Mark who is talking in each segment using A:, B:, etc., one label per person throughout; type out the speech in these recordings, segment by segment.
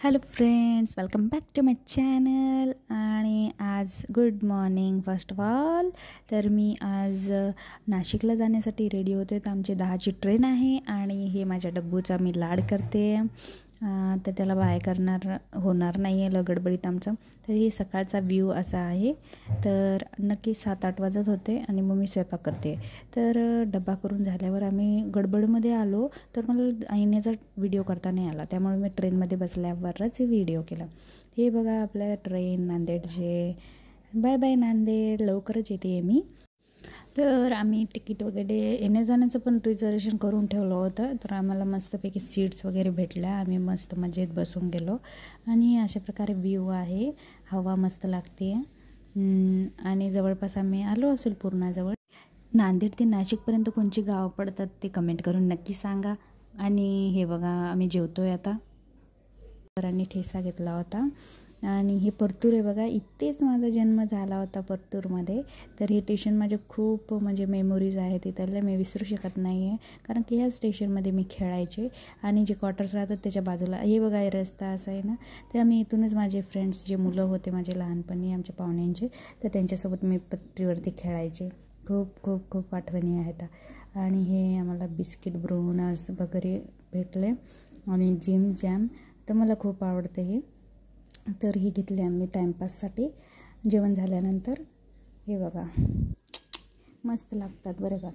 A: Hello friends, welcome back to my channel. आणि आज good morning first of all. तर मी आज नाशिकला जाण्यासाठी रेडी होते. तर आमची 10ची ट्रेन आहे आणि हे माझ्या डब्बूचा मी लाड करते. तर त्याला बाय होणार नाही आहे लगडबडीत आमचं. तर ही सकाळचा व्ह्यू असा आहे. तर नक्की 7-8 वाजत होते आणि मग मी स्वयंपाक करते. तर डब्बा करून झाल्यावर आम्ही गडबडमध्ये आलो. तर मला येण्याचा व्हिडिओ करता नाही आला, त्यामुळे मी ट्रेनमध्ये बसल्यावरच व्हिडिओ केला. हे बघा आपल्या ट्रेन नांदेडचे. बाय बाय नांदेड, लवकरच येते मी. तर आम्ही तिकीट वगैरे येण्या जाण्याचं पण रिझर्वेशन करून ठेवलं होतं. तर आम्हाला मस्तपैकी सीट्स वगैरे भेटल्या. आम्ही मस्त मजेत बसून गेलो आणि अशा प्रकारे व्ह्यू आहे. हवा मस्त लागते आणि जवळपास आम्ही आलो असेल पूर्णाजवळ. नांदेड ते नाशिकपर्यंत कोणची गावं पडतात ते कमेंट करून नक्की सांगा. आणि हे बघा आम्ही जेवतोय आता. आणि ठेसा घेतला होता. आणि हे परतूर आहे बघा, इथेच माझा जन्म झाला होता परतूरमध्ये. तर हे स्टेशन माझे खूप म्हणजे मेमोरीज आहेत तिथल्या, मी विसरू शकत नाही आहे. कारण की ह्या स्टेशनमध्ये मी खेळायचे आणि जे क्वार्टर्स राहतात त्याच्या बाजूला हे बघा हे रस्ता असा आहे ना. तर आम्ही इथूनच माझे फ्रेंड्स जे मुलं होते माझे लहानपणी आमच्या पाहुण्यांचे, तर त्यांच्यासोबत मी पत्रीवरती खेळायचे. खूप खूप खूप आठवणी आहेत. आणि हे आम्हाला बिस्किट ब्रोनर्स वगैरे भेटले आणि जिम जॅम, तर मला खूप आवडतं हे. तर हे घेतले आम्ही टाईमपाससाठी जेवण झाल्यानंतर. हे बघा मस्त लागतात बरं का.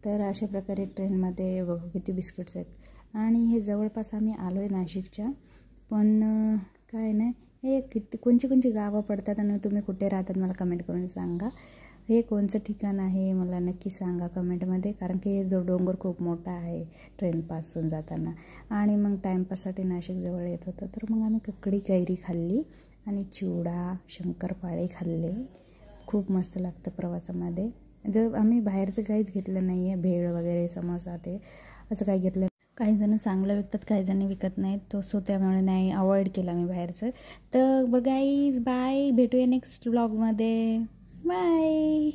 A: तर अशा प्रकारे ट्रेनमध्ये बघा किती बिस्किट्स आहेत. आणि हे जवळपास आम्ही आलो आहे नाशिकच्या. पण काय नाही, हे किती कोणची गावं पडतात आणि तुम्ही कुठे राहतात मला कमेंट करून सांगा. हे कोणचं ठिकाण आहे मला नक्की सांगा कमेंटमध्ये. कारण की जो डोंगर खूप मोठा आहे ट्रेनपासून जाताना. आणि मग टाईमपाससाठी नाशिकजवळ येत होतं. तर मग आम्ही ककडी कैरी खाल्ली आणि चिवडा शंकरपाळे खाल्ले. खूप मस्त लागतं प्रवासामध्ये. जर आम्ही बाहेरचं काहीच घेतलं नाही आहे, भेळ वगैरे समोसा ते असं काही घेतलं. काही जण चांगलं विकतात, काही जण विकत नाहीत. तो त्यामुळे नाही अवॉइड केला मी बाहेरचं. तर गाईज बाय, भेटूया नेक्स्ट व्लॉगमध्ये. बाय.